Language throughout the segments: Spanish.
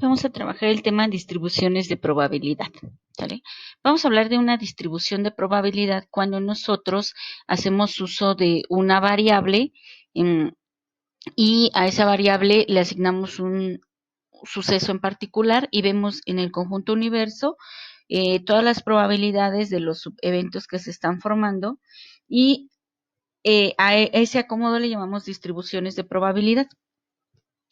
Vamos a trabajar el tema de distribuciones de probabilidad, ¿sale? Vamos a hablar de una distribución de probabilidad cuando nosotros hacemos uso de una variable y a esa variable le asignamos un suceso en particular y vemos en el conjunto universo todas las probabilidades de los eventos que se están formando y a ese acomodo le llamamos distribuciones de probabilidad.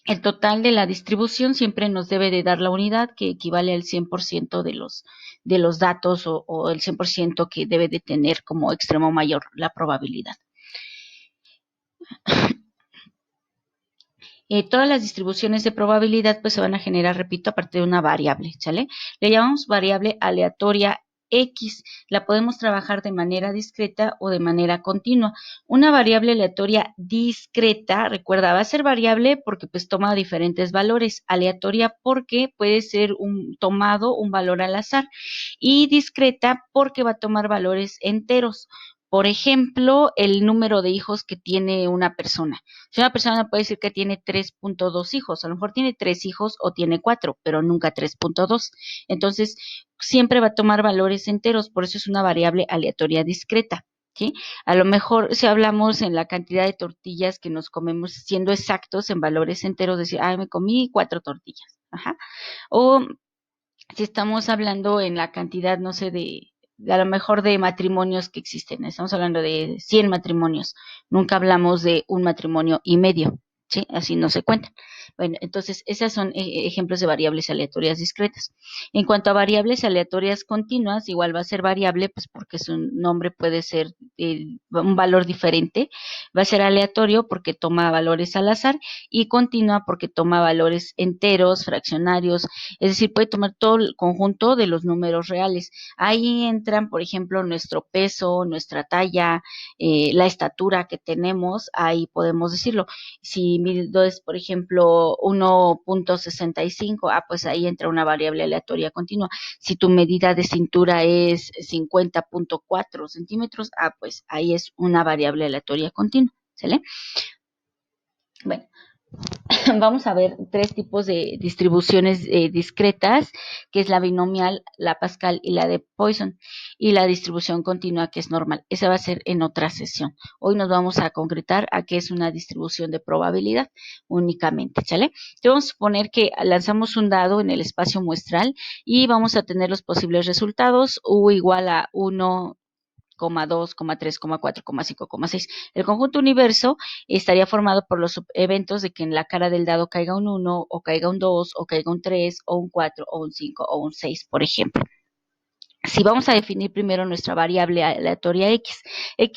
El total de la distribución siempre nos debe de dar la unidad que equivale al 100% de los datos o el 100% que debe de tener como extremo mayor la probabilidad. Todas las distribuciones de probabilidad pues se van a generar, repito, a partir de una variable, ¿sale? Le llamamos variable aleatoria X. La podemos trabajar de manera discreta o de manera continua. Una variable aleatoria discreta, recuerda, va a ser variable porque pues toma diferentes valores. Aleatoria porque puede ser tomado un valor al azar. Y discreta porque va a tomar valores enteros. Por ejemplo, el número de hijos que tiene una persona. Si una persona puede decir que tiene 3.2 hijos, a lo mejor tiene 3 hijos o tiene 4, pero nunca 3.2. Entonces, siempre va a tomar valores enteros, por eso es una variable aleatoria discreta. ¿Sí? A lo mejor si hablamos en la cantidad de tortillas que nos comemos, siendo exactos en valores enteros, decir, me comí 4 tortillas. Ajá. O si estamos hablando en la cantidad, no sé, a lo mejor de matrimonios que existen, estamos hablando de 100 matrimonios, nunca hablamos de un matrimonio y medio, ¿sí? Así no se cuentan. Bueno, entonces esas son ejemplos de variables aleatorias discretas. En cuanto a variables aleatorias continuas, igual va a ser variable, pues porque su nombre puede ser un valor diferente, va a ser aleatorio porque toma valores al azar y continua porque toma valores enteros, fraccionarios, es decir, puede tomar todo el conjunto de los números reales. Ahí entran, por ejemplo, nuestro peso, nuestra talla, la estatura que tenemos, ahí podemos decirlo. Si mido es, por ejemplo, 1.65, pues ahí entra una variable aleatoria continua. Si tu medida de cintura es 50.4 centímetros, pues ahí es una variable aleatoria continua. ¿Sale? Bueno, vamos a ver 3 tipos de distribuciones discretas, que es la binomial, la Pascal y la de Poisson, y la distribución continua, que es normal. Esa va a ser en otra sesión. Hoy nos vamos a concretar a qué es una distribución de probabilidad únicamente, ¿sale? Entonces vamos a suponer que lanzamos un dado en el espacio muestral y vamos a tener los posibles resultados, U igual a 1, 2, 3, 4, 5, 6. El conjunto universo estaría formado por los eventos de que en la cara del dado caiga un 1, o caiga un 2, o caiga un 3, o un 4, o un 5, o un 6, por ejemplo. Si vamos a definir primero nuestra variable aleatoria X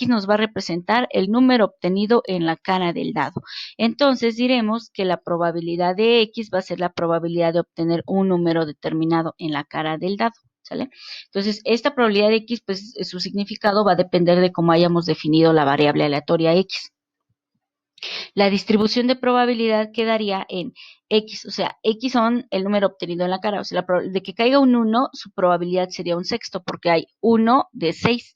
nos va a representar el número obtenido en la cara del dado. Entonces diremos que la probabilidad de X va a ser la probabilidad de obtener un número determinado en la cara del dado. ¿Sale? Entonces, esta probabilidad de X, pues su significado va a depender de cómo hayamos definido la variable aleatoria X. La distribución de probabilidad quedaría en X, o sea, X son el número obtenido en la cara, o sea, de que caiga un 1, su probabilidad sería un sexto, porque hay 1 de 6.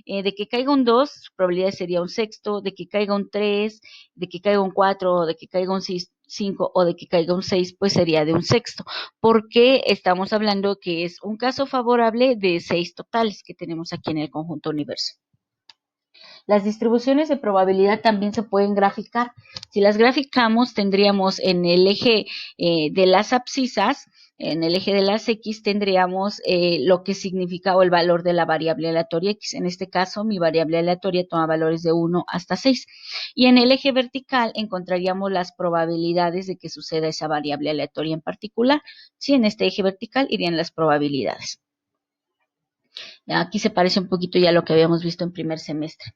De que caiga un 2, su probabilidad sería un sexto, de que caiga un 3, de que caiga un 4, de que caiga un 5 o de que caiga un 6, pues sería de un sexto, porque estamos hablando que es un caso favorable de 6 totales que tenemos aquí en el conjunto universo. Las distribuciones de probabilidad también se pueden graficar. Si las graficamos, tendríamos en el eje de las abscisas, en el eje de las X, tendríamos lo que significa o el valor de la variable aleatoria X. En este caso, mi variable aleatoria toma valores de 1 hasta 6. Y en el eje vertical encontraríamos las probabilidades de que suceda esa variable aleatoria en particular. Sí, en este eje vertical irían las probabilidades. Aquí se parece un poquito ya a lo que habíamos visto en primer semestre.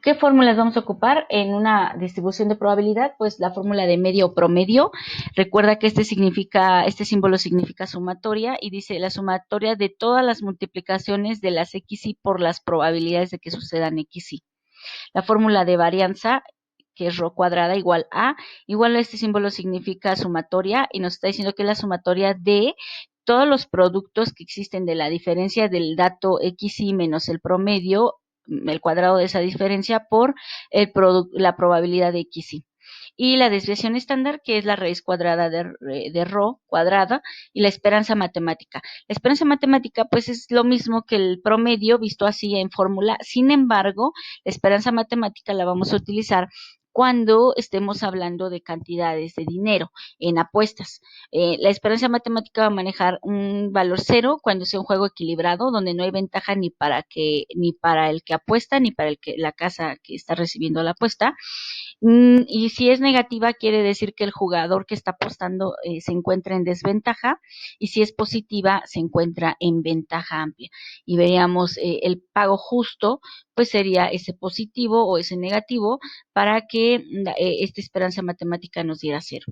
¿Qué fórmulas vamos a ocupar en una distribución de probabilidad? Pues la fórmula de medio o promedio. Recuerda que este símbolo significa sumatoria y dice la sumatoria de todas las multiplicaciones de las XY por las probabilidades de que sucedan XY. La fórmula de varianza, que es ρ cuadrada igual a este símbolo significa sumatoria y nos está diciendo que es la sumatoria de todos los productos que existen de la diferencia del dato XY menos el promedio, el cuadrado de esa diferencia por la probabilidad de XY. y la desviación estándar, que es la raíz cuadrada de rho cuadrada, y la esperanza matemática. La esperanza matemática, pues, es lo mismo que el promedio visto así en fórmula. Sin embargo, la esperanza matemática la vamos a utilizar cuando estemos hablando de cantidades de dinero en apuestas. La esperanza matemática va a manejar un valor cero cuando sea un juego equilibrado, donde no hay ventaja ni para el que apuesta, ni para la casa que está recibiendo la apuesta. Y si es negativa, quiere decir que el jugador que está apostando se encuentra en desventaja, y si es positiva, se encuentra en ventaja amplia. Y veríamos el pago justo, pues sería ese positivo o ese negativo para que esta esperanza matemática nos diera cero.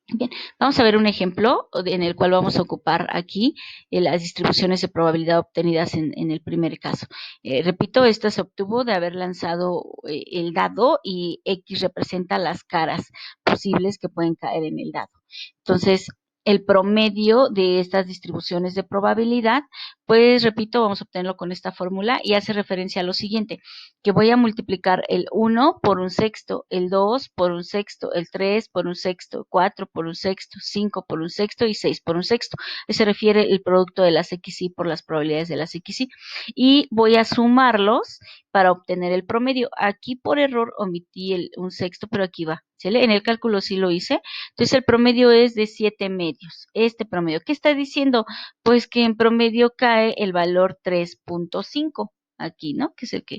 Bien, vamos a ver un ejemplo en el cual vamos a ocupar aquí las distribuciones de probabilidad obtenidas en el primer caso. Repito, esta se obtuvo de haber lanzado el dado, y X representa las caras posibles que pueden caer en el dado. Entonces, el promedio de estas distribuciones de probabilidad, pues repito, vamos a obtenerlo con esta fórmula, y hace referencia a lo siguiente, que voy a multiplicar el 1 por un sexto, el 2 por un sexto, el 3 por un sexto, 4 por un sexto, 5 por un sexto y 6 por un sexto. Se refiere el producto de las XY por las probabilidades de las XY, y voy a sumarlos para obtener el promedio. Aquí por error omití un sexto, pero aquí va. ¿Sale? En el cálculo sí lo hice. Entonces el promedio es de 7 medios. Este promedio, ¿qué está diciendo? Pues que en promedio cae el valor 3.5 aquí, ¿no? Que es el que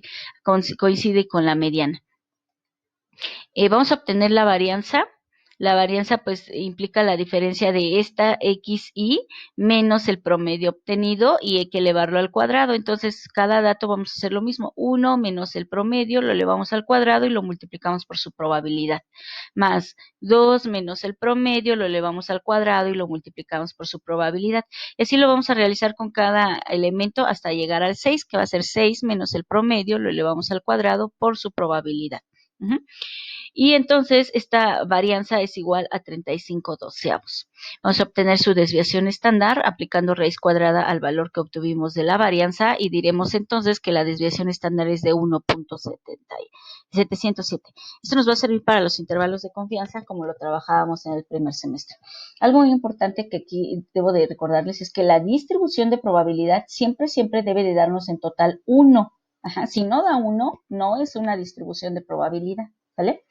coincide con la mediana. Vamos a obtener la varianza. La varianza pues implica la diferencia de esta XY menos el promedio obtenido, y hay que elevarlo al cuadrado. Entonces, cada dato vamos a hacer lo mismo. 1 menos el promedio, lo elevamos al cuadrado y lo multiplicamos por su probabilidad. Más 2 menos el promedio, lo elevamos al cuadrado y lo multiplicamos por su probabilidad. Y así lo vamos a realizar con cada elemento hasta llegar al 6, que va a ser 6 menos el promedio, lo elevamos al cuadrado por su probabilidad. Y entonces esta varianza es igual a 35 doceavos. Vamos a obtener su desviación estándar aplicando raíz cuadrada al valor que obtuvimos de la varianza, y diremos entonces que la desviación estándar es de 1.707. Esto nos va a servir para los intervalos de confianza, como lo trabajábamos en el primer semestre. Algo muy importante que aquí debo de recordarles es que la distribución de probabilidad siempre debe de darnos en total 1. Si no da 1, no es una distribución de probabilidad, ¿vale?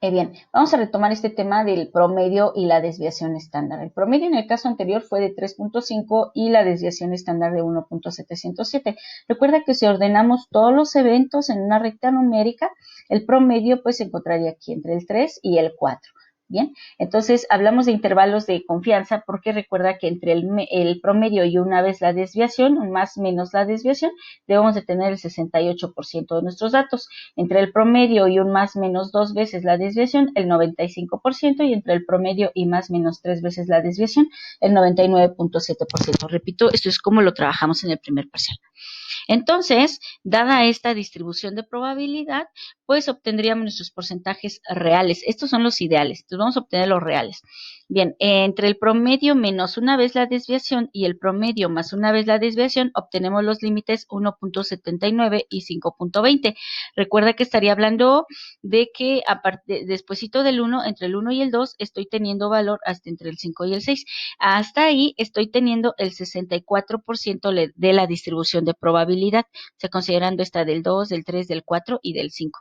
Bien, vamos a retomar este tema del promedio y la desviación estándar. El promedio en el caso anterior fue de 3.5 y la desviación estándar de 1.707. Recuerda que si ordenamos todos los eventos en una recta numérica, el promedio pues se encontraría aquí entre el 3 y el 4. Bien, entonces hablamos de intervalos de confianza porque recuerda que entre el promedio y una vez la desviación, un más menos la desviación, debemos de tener el 68% de nuestros datos. Entre el promedio y un más menos 2 veces la desviación, el 95%, y entre el promedio y más menos 3 veces la desviación, el 99.7%. Repito, esto es como lo trabajamos en el primer parcial. Entonces, dada esta distribución de probabilidad, pues obtendríamos nuestros porcentajes reales. Estos son los ideales, entonces vamos a obtener los reales. Bien, entre el promedio menos una vez la desviación y el promedio más una vez la desviación, obtenemos los límites 1.79 y 5.20. Recuerda que estaría hablando de que despuesito del 1, entre el 1 y el 2, estoy teniendo valor hasta entre el 5 y el 6. Hasta ahí estoy teniendo el 64% de la distribución de probabilidad, o sea, considerando esta del 2, del 3, del 4 y del 5.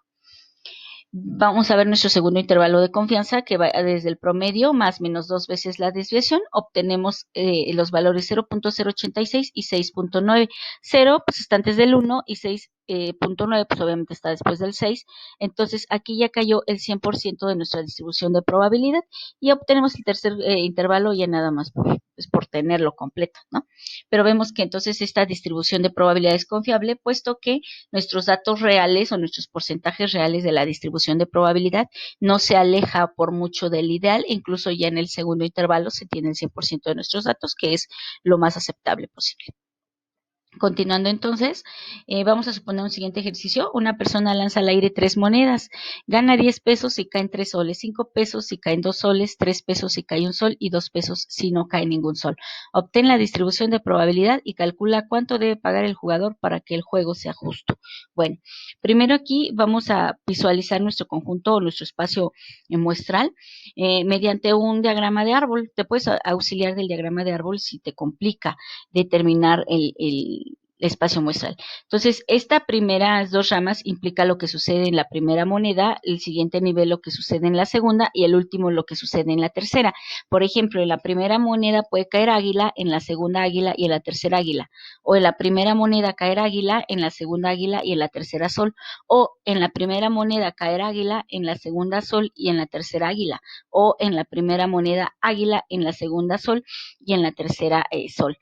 Vamos a ver nuestro segundo intervalo de confianza, que va desde el promedio más menos 2 veces la desviación. Obtenemos los valores 0.086 y 6.9. 0 pues está antes del 1 y 6.9 pues obviamente está después del 6. Entonces aquí ya cayó el 100% de nuestra distribución de probabilidad, y obtenemos el tercer intervalo ya nada más por tenerlo completo, ¿no? Pero vemos que entonces esta distribución de probabilidad es confiable, puesto que nuestros datos reales o nuestros porcentajes reales de la distribución de probabilidad no se aleja por mucho del ideal. Incluso ya en el segundo intervalo se tiene el 100% de nuestros datos, que es lo más aceptable posible. Continuando entonces, vamos a suponer un siguiente ejercicio. Una persona lanza al aire 3 monedas, gana 10 pesos si caen 3 soles, 5 pesos si caen 2 soles, 3 pesos si cae un sol y 2 pesos si no cae ningún sol. Obtén la distribución de probabilidad y calcula cuánto debe pagar el jugador para que el juego sea justo. Bueno, primero aquí vamos a visualizar nuestro conjunto o nuestro espacio muestral mediante un diagrama de árbol. Te puedes auxiliar del diagrama de árbol si te complica determinar el espacio muestral. Entonces, esta primeras dos ramas implica lo que sucede en la primera moneda, el siguiente nivel lo que sucede en la segunda y el último lo que sucede en la tercera. Por ejemplo, en la primera moneda puede caer águila, en la segunda águila y en la tercera águila. O en la primera moneda caer águila, en la segunda águila y en la tercera sol. O en la primera moneda caer águila, en la segunda sol y en la tercera águila. O en la primera moneda águila, en la segunda sol y en la tercera sol.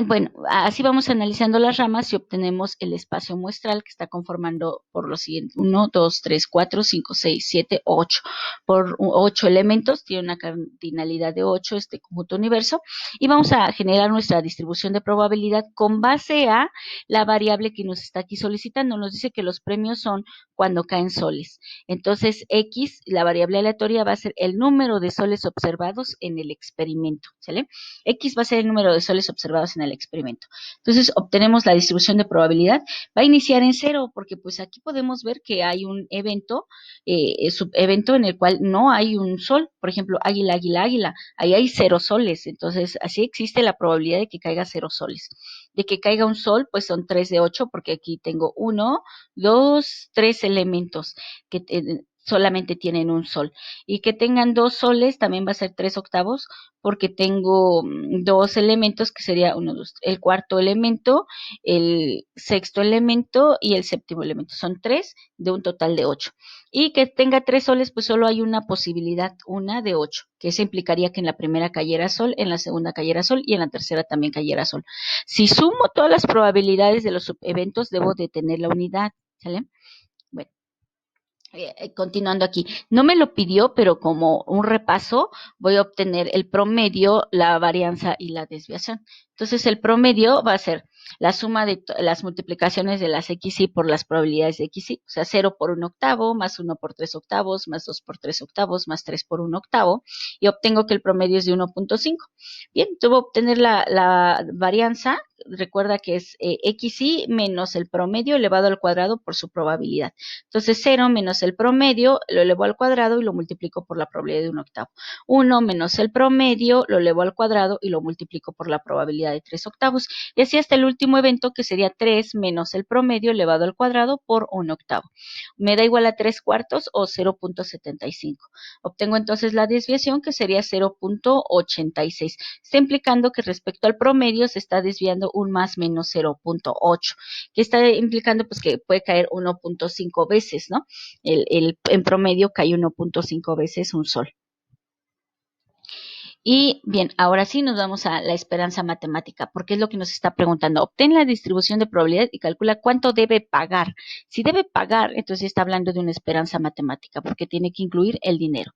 Bueno, así vamos analizando las ramas y obtenemos el espacio muestral que está conformando por los siguientes 1, 2, 3, 4, 5, 6, 7, 8. Por 8 elementos, tiene una cardinalidad de 8 este conjunto universo, y vamos a generar nuestra distribución de probabilidad con base a la variable que nos está aquí solicitando. Nos dice que los premios son cuando caen soles. Entonces, X, la variable aleatoria, va a ser el número de soles observados en el experimento, ¿sale? X va a ser el número de soles observados en el experimento. Entonces, obtenemos la distribución de probabilidad. Va a iniciar en 0 porque pues aquí podemos ver que hay un evento, subevento en el cual no hay un sol. Por ejemplo, águila, águila, águila. Ahí hay 0 soles. Entonces, así existe la probabilidad de que caiga 0 soles. De que caiga un sol, pues son 3 de 8 porque aquí tengo 1, 2, 3 elementos que solamente tienen un sol. Y que tengan 2 soles también va a ser 3 octavos porque tengo dos elementos que sería el cuarto elemento, el sexto elemento y el séptimo elemento. Son 3 de un total de 8. Y que tenga 3 soles, pues solo hay una posibilidad, una de 8, que eso implicaría que en la primera cayera sol, en la segunda cayera sol y en la tercera también cayera sol. Si sumo todas las probabilidades de los eventos, debo de tener la unidad, ¿sale? Bueno, continuando aquí, no me lo pidió, pero como un repaso voy a obtener el promedio, la varianza y la desviación. Entonces el promedio va a ser la suma de las multiplicaciones de las xy por las probabilidades de xy, o sea, 0 por 1 octavo, más 1 por 3 octavos, más 2 por 3 octavos, más 3 por 1 octavo, y obtengo que el promedio es de 1.5. Bien, tuve que obtener la varianza, recuerda que es xy menos el promedio elevado al cuadrado por su probabilidad. Entonces 0 menos el promedio lo elevo al cuadrado y lo multiplico por la probabilidad de 1 octavo. 1 menos el promedio lo elevo al cuadrado y lo multiplico por la probabilidad de 3 octavos. Y así hasta el último evento, que sería 3 menos el promedio elevado al cuadrado por 1 octavo. Me da igual a 3 cuartos o 0.75. Obtengo entonces la desviación, que sería 0.86. Está implicando que respecto al promedio se está desviando un más menos 0.8, que está implicando pues que puede caer 1.5 veces, ¿no? En promedio cae 1.5 veces un sol. Y bien, ahora sí nos vamos a la esperanza matemática, porque es lo que nos está preguntando. Obtén la distribución de probabilidad y calcula cuánto debe pagar. Si debe pagar, entonces está hablando de una esperanza matemática, porque tiene que incluir el dinero.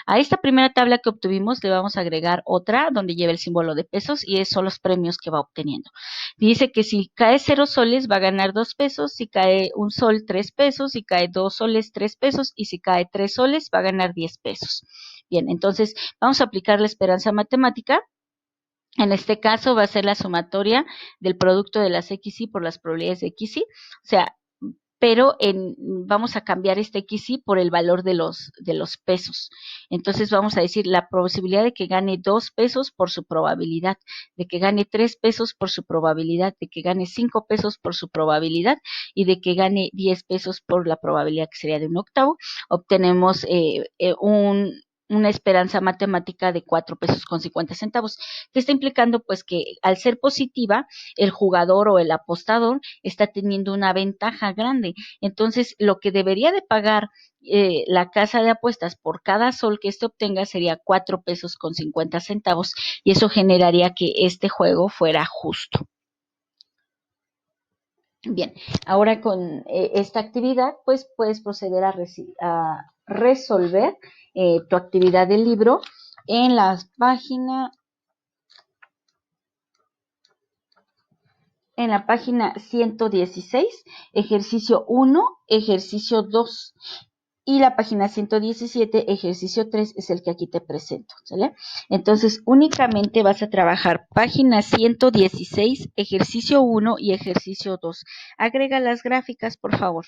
A esta primera tabla que obtuvimos le vamos a agregar otra donde lleva el símbolo de pesos y esos son los premios que va obteniendo. Dice que si cae 0 soles va a ganar 2 pesos, si cae un sol 3 pesos, si cae 2 soles 3 pesos y si cae 3 soles va a ganar 10 pesos. Bien, entonces vamos a aplicar la esperanza matemática. En este caso va a ser la sumatoria del producto de las XY por las probabilidades de XY, o sea, pero vamos a cambiar este XY por el valor de los pesos. Entonces vamos a decir la posibilidad de que gane 2 pesos por su probabilidad, de que gane 3 pesos por su probabilidad, de que gane 5 pesos por su probabilidad y de que gane 10 pesos por la probabilidad que sería de un octavo. Obtenemos una esperanza matemática de 4 pesos con 50 centavos, que está implicando pues que al ser positiva, el jugador o el apostador está teniendo una ventaja grande. Entonces, lo que debería de pagar la casa de apuestas por cada sol que éste obtenga sería 4 pesos con 50 centavos y eso generaría que este juego fuera justo. Bien, ahora con esta actividad, pues puedes proceder a resolver tu actividad del libro en la página en la página 116, ejercicio 1, ejercicio 2. Y la página 117, ejercicio 3, es el que aquí te presento, ¿sale? Entonces, únicamente vas a trabajar página 116, ejercicio 1 y ejercicio 2. Agrega las gráficas, por favor.